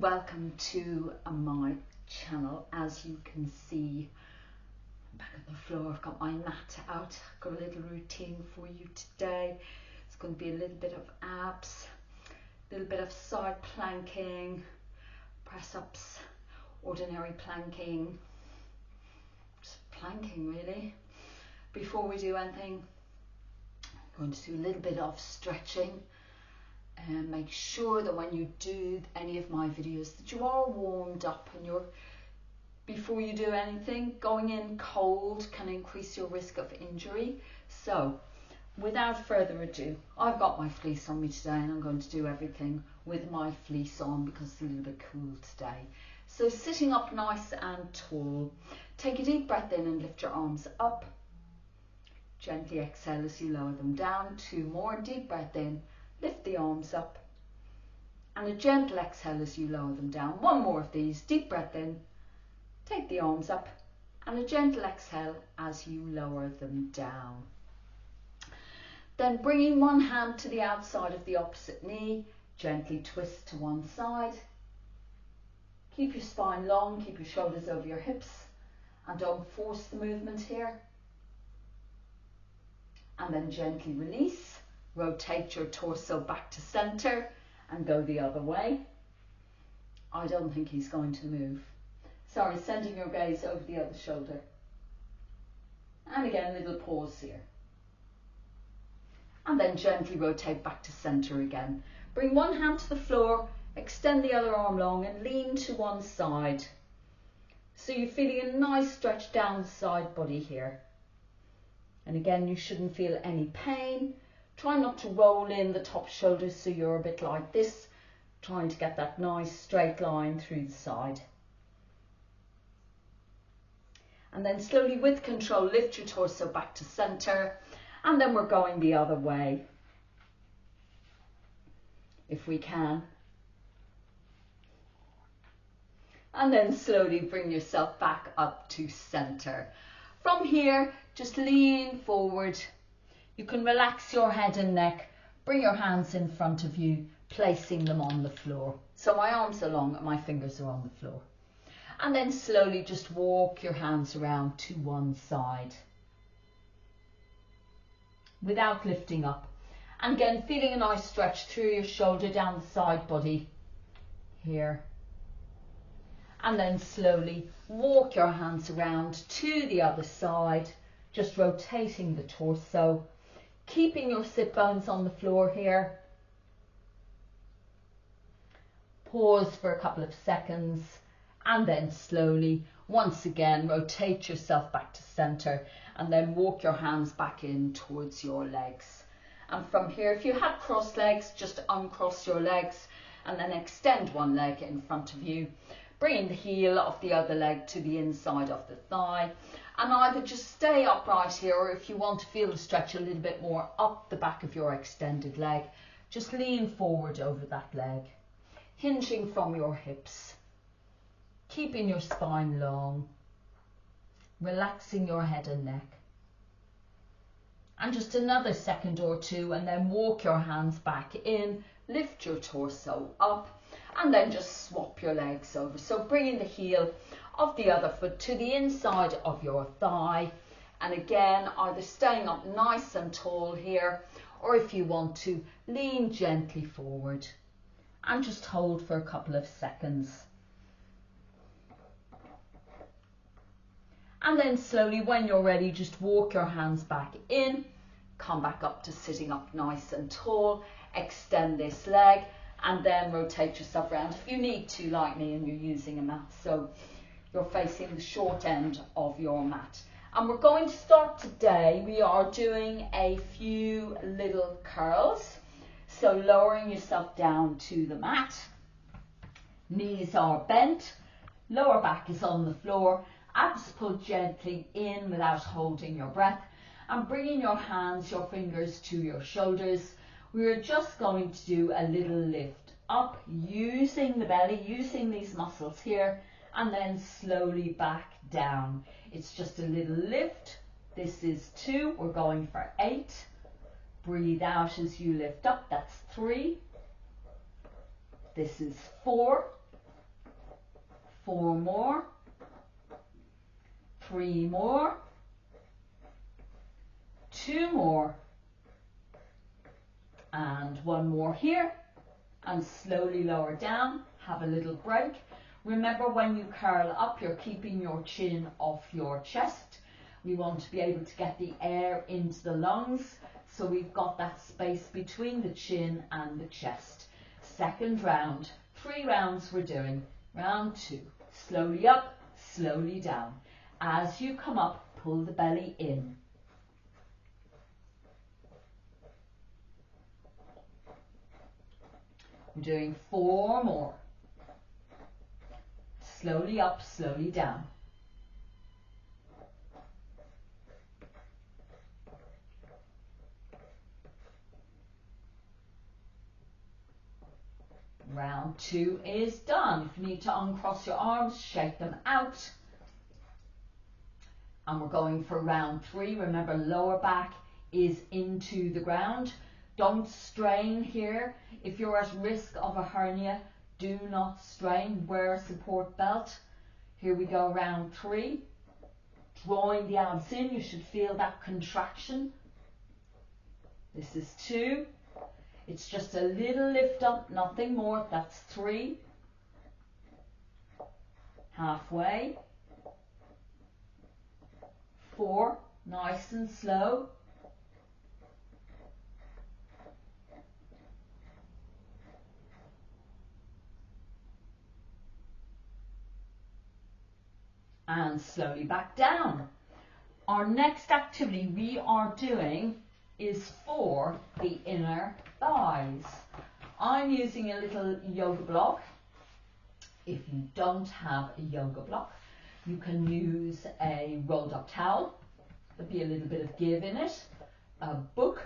welcome to my channel. As you can see, I'm back on the floor. I've got my mat out. I've got a little routine for you today. It's going to be a little bit of abs, a little bit of side planking, press ups, ordinary planking, just planking really. Before we do anything, I'm going to do a little bit of stretching. And make sure that when you do any of my videos that you are warmed up, and before you do anything, going in cold can increase your risk of injury. So without further ado, I've got my fleece on me today and I'm going to do everything with my fleece on because it's a little bit cool today. So sitting up nice and tall, take a deep breath in and lift your arms up. Gently exhale as you lower them down. 2 more, deep breath in. Lift the arms up and a gentle exhale as you lower them down. 1 more of these. Deep breath in, take the arms up and a gentle exhale as you lower them down. Then bringing one hand to the outside of the opposite knee, gently twist to one side. Keep your spine long, keep your shoulders over your hips and don't force the movement here. And then gently release. Rotate your torso back to center and go the other way. I don't think he's going to move. Sorry, sending your gaze over the other shoulder. And again, a little pause here. And then gently rotate back to center again. Bring one hand to the floor, extend the other arm long and lean to one side. So you're feeling a nice stretch down the side body here. And again, you shouldn't feel any pain. Try not to roll in the top shoulders so you're a bit like this, trying to get that nice straight line through the side. And then slowly with control, lift your torso back to center, and then we're going the other way, if we can. And then slowly bring yourself back up to center. From here, just lean forward. You can relax your head and neck, bring your hands in front of you, placing them on the floor. So my arms are long and my fingers are on the floor. And then slowly just walk your hands around to one side without lifting up. And again, feeling a nice stretch through your shoulder down the side body here. And then slowly walk your hands around to the other side, just rotating the torso. Keeping your sit bones on the floor here. Pause for a couple of seconds and then slowly, once again, rotate yourself back to center and then walk your hands back in towards your legs. And from here, if you have crossed legs, just uncross your legs and then extend one leg in front of you. Bringing the heel of the other leg to the inside of the thigh. And either just stay upright here, or if you want to feel the stretch a little bit more up the back of your extended leg, just lean forward over that leg, hinging from your hips, keeping your spine long, relaxing your head and neck. And just another second or two, and then walk your hands back in, lift your torso up, and then just swap your legs over. So bringing the heel of the other foot to the inside of your thigh, and again either staying up nice and tall here, or if you want to, lean gently forward and just hold for a couple of seconds. And then slowly, when you're ready, just walk your hands back in, come back up to sitting up nice and tall, extend this leg and then rotate yourself around if you need to, like me, and you're using a mat. So you're facing the short end of your mat. And we're going to start today. We are doing a few little curls. So lowering yourself down to the mat. Knees are bent. Lower back is on the floor. Abs pulled gently in without holding your breath. And bringing your hands, your fingers to your shoulders. We're just going to do a little lift up using the belly, using these muscles here. And then slowly back down. It's just a little lift. This is 2. We're going for 8. Breathe out as you lift up. That's 3. This is 4. 4 more, 3 more, 2 more, and 1 more here, and slowly lower down, have a little break. Remember, when you curl up, you're keeping your chin off your chest. We want to be able to get the air into the lungs, so we've got that space between the chin and the chest. Second round, 3 rounds we're doing. Round 2, slowly up, slowly down. As you come up, pull the belly in. We're doing 4 more. Slowly up, slowly down. Round 2 is done. If you need to uncross your arms, shake them out. And we're going for round 3. Remember, lower back is into the ground. Don't strain here. If you're at risk of a hernia, do not strain. Wear a support belt. Here we go, round 3. Drawing the abs in, you should feel that contraction. This is 2. It's just a little lift up, nothing more. That's 3. Halfway. 4, nice and slow. And slowly back down. Our next activity we are doing is for the inner thighs. I'm using a little yoga block. If you don't have a yoga block, you can use a rolled up towel. There'll be a little bit of give in it, a book,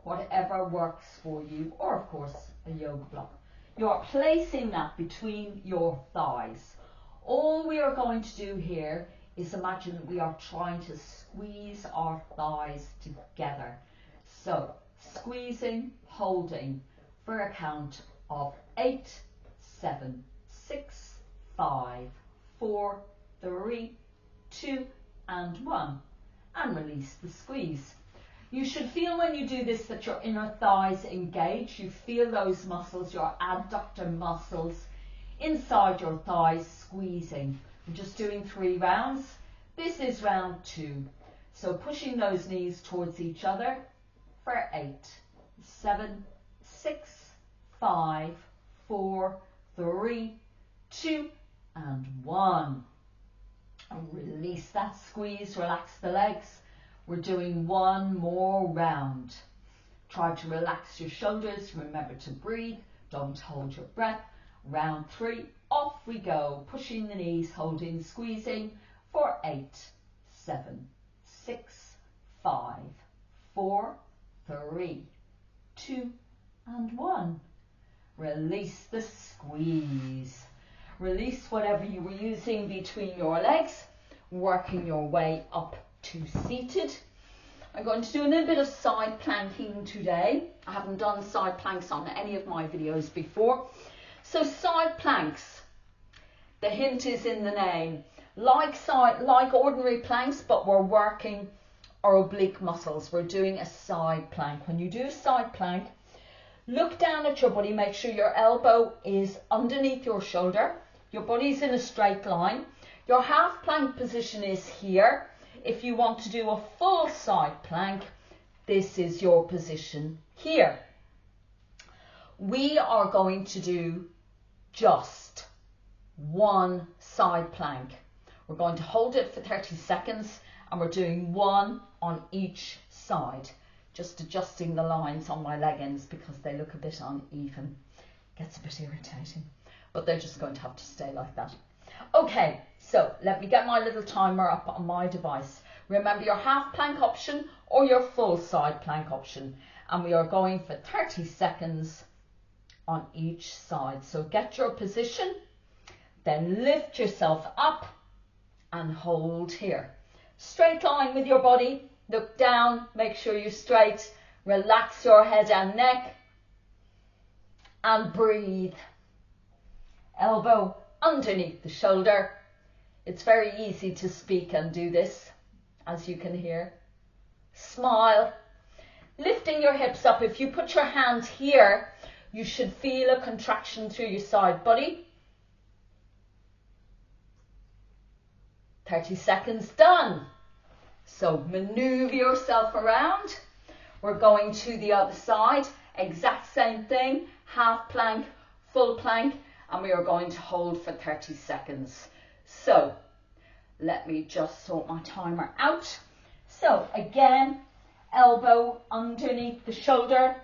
whatever works for you, or of course a yoga block. You're placing that between your thighs. All we are going to do here is imagine that we are trying to squeeze our thighs together. So squeezing, holding for a count of 8, 7, 6, 5, 4, 3, 2 and 1, and release the squeeze. You should feel when you do this that your inner thighs engage. You feel those muscles, your adductor muscles inside your thighs squeezing. I'm just doing 3 rounds. This is round 2. So pushing those knees towards each other for 8, 7, 6, 5, 4, 3, 2 and 1. And release that squeeze, relax the legs. We're doing 1 more round. Try to relax your shoulders. Remember to breathe. Don't hold your breath. Round 3, off we go. Pushing the knees, holding, squeezing for 8, 7, 6, 5, 4, 3, 2 and 1. Release the squeeze. Release whatever you were using between your legs, working your way up to seated. I'm going to do a little bit of side planking today. I haven't done side planks on any of my videos before. So side planks, the hint is in the name. Like ordinary planks, but we're working our oblique muscles. We're doing a side plank. When you do a side plank, look down at your body, make sure your elbow is underneath your shoulder. Your body's in a straight line. Your half plank position is here. If you want to do a full side plank, this is your position here. We are going to do just 1 side plank. We're going to hold it for 30 seconds and we're doing 1 on each side. Just adjusting the lines on my leggings because they look a bit uneven. Gets a bit irritating, but they're just going to have to stay like that. Okay, so let me get my little timer up on my device. Remember your half plank option or your full side plank option. And we are going for 30 seconds on each side. So get your position, then lift yourself up and hold here. Straight line with your body. Look down, make sure you're straight. Relax your head and neck. And breathe. Elbow underneath the shoulder. It's very easy to speak and do this, as you can hear. Smile. Lifting your hips up. If you put your hand here, you should feel a contraction through your side body. 30 seconds done. So maneuver yourself around. We're going to the other side. Exact same thing. Half plank, full plank, and we are going to hold for 30 seconds. So let me just sort my timer out. So again, elbow underneath the shoulder,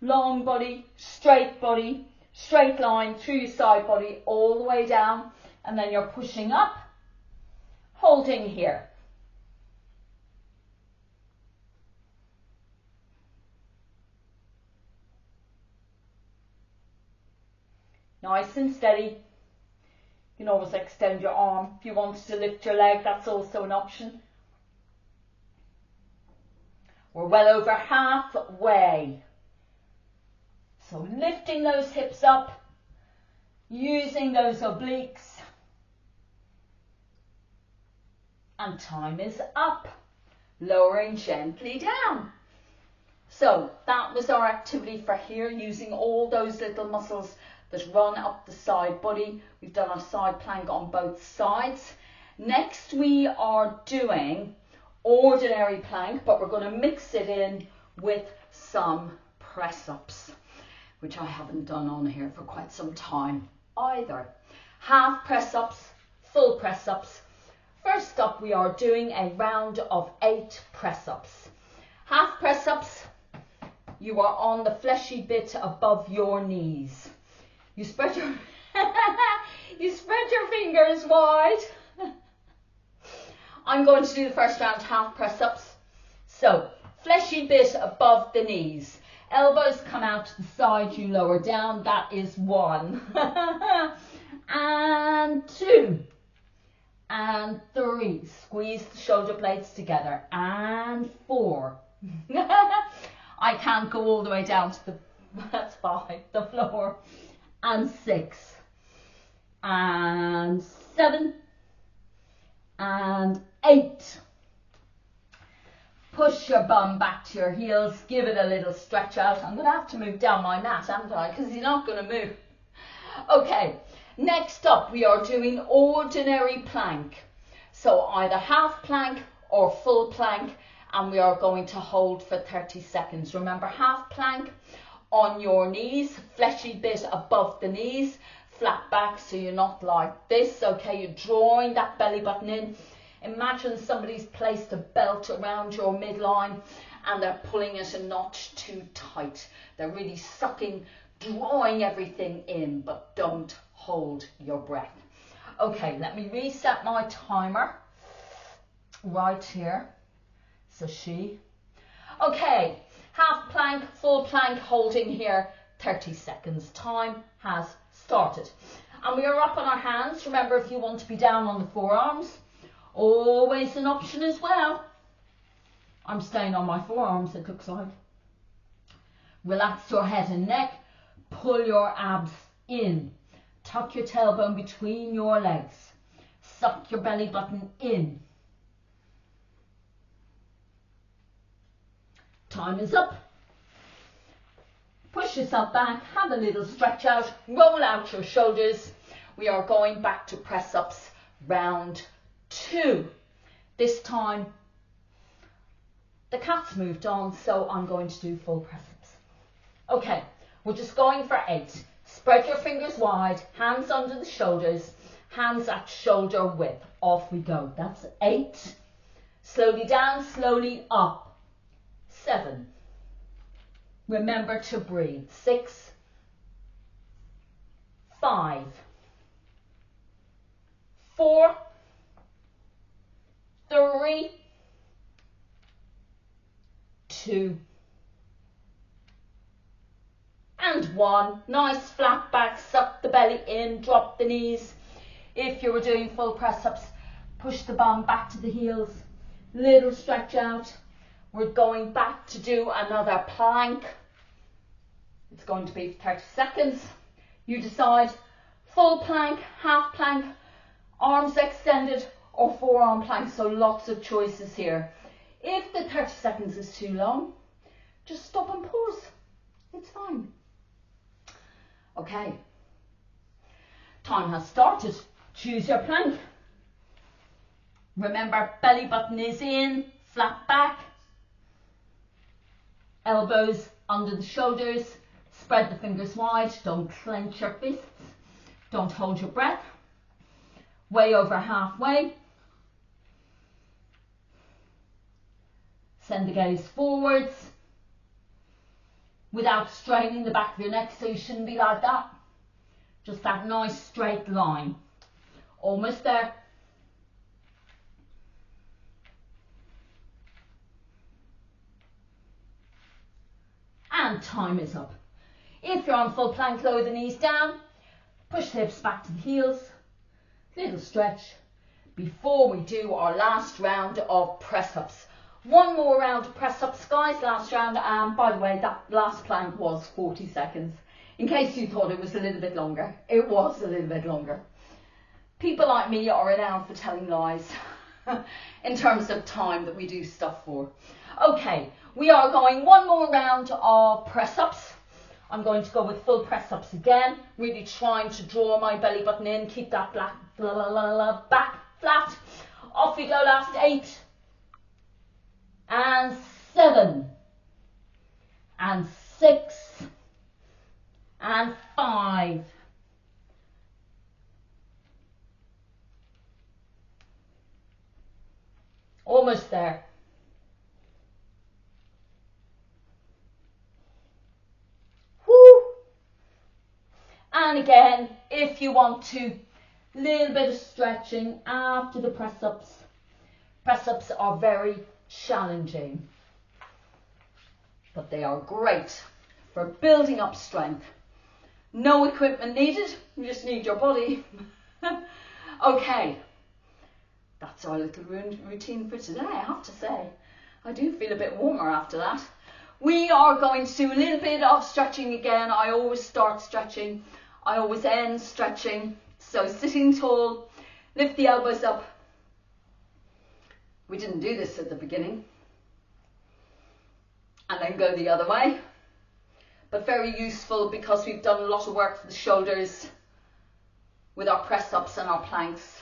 long body, straight line through your side body all the way down, and then you're pushing up, holding here. Nice and steady. You can always extend your arm. If you want to lift your leg, that's also an option. We're well over halfway. So lifting those hips up, using those obliques. And time is up. Lowering gently down. So that was our activity for here, using all those little muscles that run up the side body. We've done our side plank on both sides. Next we are doing ordinary plank, but we're going to mix it in with some press-ups, which I haven't done on here for quite some time either. Half press-ups, full press-ups. First up, we are doing a round of 8 press-ups. Half press-ups, you are on the fleshy bit above your knees. You spread your fingers wide. I'm going to do the first round, half press-ups. So, fleshy bit above the knees. Elbows come out to the side, you lower down. That is 1. And 2. And 3. Squeeze the shoulder blades together. And 4. I can't go all the way down to that's 5, the floor. And 6. And 7. And 8. Push your bum back to your heels. Give it a little stretch out. I'm going to have to move down my mat, haven't I? Because you're not going to move. Okay, next up we are doing ordinary plank. So either half plank or full plank, and we are going to hold for 30 seconds. Remember, half plank on your knees, fleshy bit above the knees, flat back so you're not like this, okay? You're drawing that belly button in. Imagine somebody's placed a belt around your midline and they're pulling it a notch too tight. They're really sucking, drawing everything in, but don't hold your breath. Okay, let me reset my timer right here. So okay, half plank, full plank, holding here, 30 seconds. Time has started. And we are up on our hands. Remember, if you want to be down on the forearms, always an option as well. I'm staying on my forearms, it looks like. Relax your head and neck. Pull your abs in. Tuck your tailbone between your legs. Suck your belly button in. Time is up. Push yourself back, have a little stretch out, roll out your shoulders. We are going back to press-ups, round 2. This time, the cat's moved on, so I'm going to do full press-ups. Okay, we're just going for 8. Spread your fingers wide, hands under the shoulders, hands at shoulder width. Off we go. That's 8. Slowly down, slowly up. 7. Remember to breathe. 6. 5. 4. 3. 2. And 1. Nice flat back. Suck the belly in. Drop the knees. If you were doing full press-ups, push the bum back to the heels. Little stretch out. We're going back to do another plank. It's going to be 30 seconds. You decide, full plank, half plank, arms extended, or forearm plank. So lots of choices here. If the 30 seconds is too long, just stop and pause. It's fine. Okay. Time has started. Choose your plank. Remember, belly button is in, flat back, elbows under the shoulders, spread the fingers wide, don't clench your fists, don't hold your breath, way over halfway. Send the gaze forwards without straining the back of your neck, so you shouldn't be like that. Just that nice straight line. Almost there. And time is up. If you're on full plank, lower the knees down, push the hips back to the heels, little stretch before we do our last round of press-ups. One more round of press-ups, guys, last round, and by the way, that last plank was 40 seconds. In case you thought it was a little bit longer, it was a little bit longer. People like me are renowned for telling lies in terms of time that we do stuff for. Okay, we are going one more round of press-ups. I'm going to go with full press-ups again, really trying to draw my belly button in, keep that back flat. Off we go, last 8, and 7, and 6, and 5, almost there. Woo. And again, if you want to, little bit of stretching after the press-ups. Press-ups are very challenging, but they are great for building up strength. No equipment needed, you just need your body. Okay, that's our little routine for today, I have to say. I do feel a bit warmer after that. We are going to do a little bit of stretching again. I always start stretching, I always end stretching. So sitting tall, lift the elbows up. We didn't do this at the beginning. And then go the other way. But very useful because we've done a lot of work for the shoulders with our press-ups and our planks.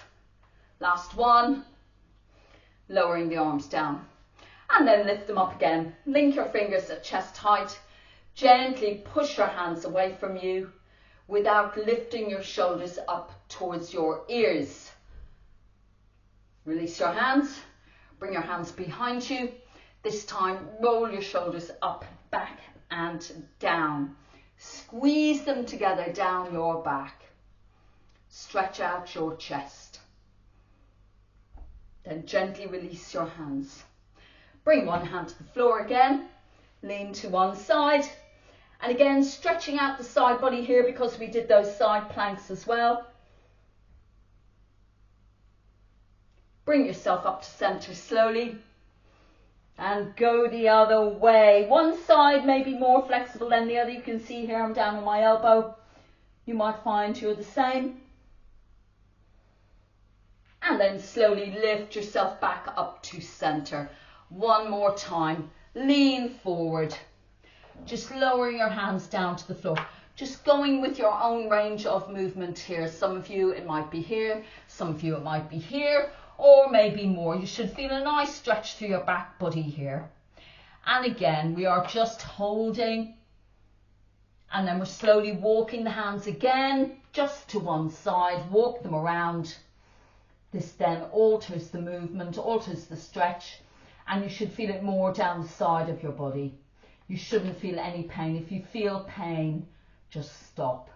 Last one, lowering the arms down. And then lift them up again. Link your fingers at chest height. Gently push your hands away from you without lifting your shoulders up towards your ears. Release your hands. Bring your hands behind you. This time, roll your shoulders up, back and down. Squeeze them together down your back. Stretch out your chest. Then gently release your hands. Bring one hand to the floor again. Lean to one side. And again, stretching out the side body here because we did those side planks as well. Bring yourself up to center slowly. And go the other way. One side may be more flexible than the other. You can see here I'm down on my elbow. You might find you're the same. And then slowly lift yourself back up to center. One more time. Lean forward. Just lowering your hands down to the floor. Just going with your own range of movement here. Some of you it might be here. Some of you it might be here. Or maybe more. You should feel a nice stretch through your back body here. And again, we are just holding. And then we're slowly walking the hands again, just to one side. Walk them around. This then alters the movement, alters the stretch. And you should feel it more down the side of your body. You shouldn't feel any pain. If you feel pain, just stop.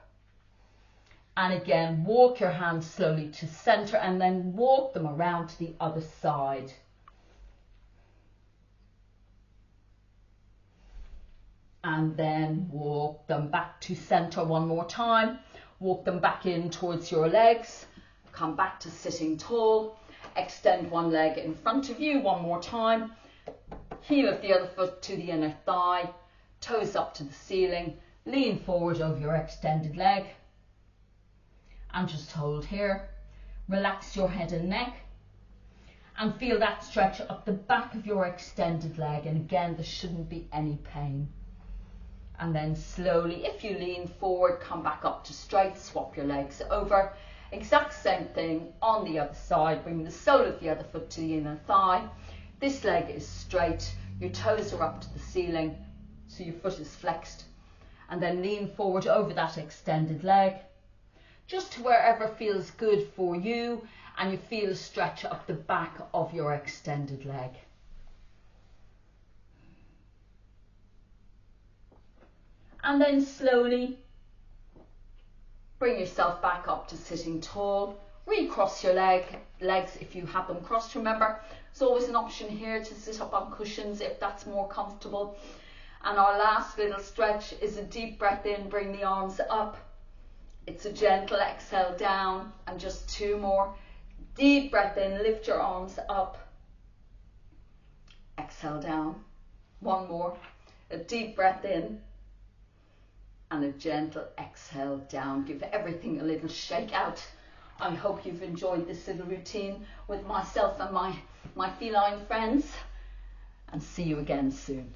And again, walk your hands slowly to center and then walk them around to the other side. And then walk them back to center one more time. Walk them back in towards your legs. Come back to sitting tall. Extend one leg in front of you one more time. Heel of the other foot to the inner thigh. Toes up to the ceiling. Lean forward over your extended leg. and just hold here. Relax your head and neck and feel that stretch up the back of your extended leg, and again there shouldn't be any pain. And then slowly, if you lean forward, come back up to straight, swap your legs over. Exact same thing on the other side. Bring the sole of the other foot to the inner thigh. This leg is straight, your toes are up to the ceiling, so your foot is flexed. And then lean forward over that extended leg, just to wherever feels good for you, and you feel a stretch up the back of your extended leg. And then slowly bring yourself back up to sitting tall. Recross your legs if you have them crossed. Remember, there's always an option here to sit up on cushions if that's more comfortable. And our last little stretch is a deep breath in, bring the arms up. It's a gentle exhale down, and just two more. Deep breath in, lift your arms up. Exhale down. One more. A deep breath in and a gentle exhale down. Give everything a little shake out. I hope you've enjoyed this little routine with myself and my feline friends, and see you again soon.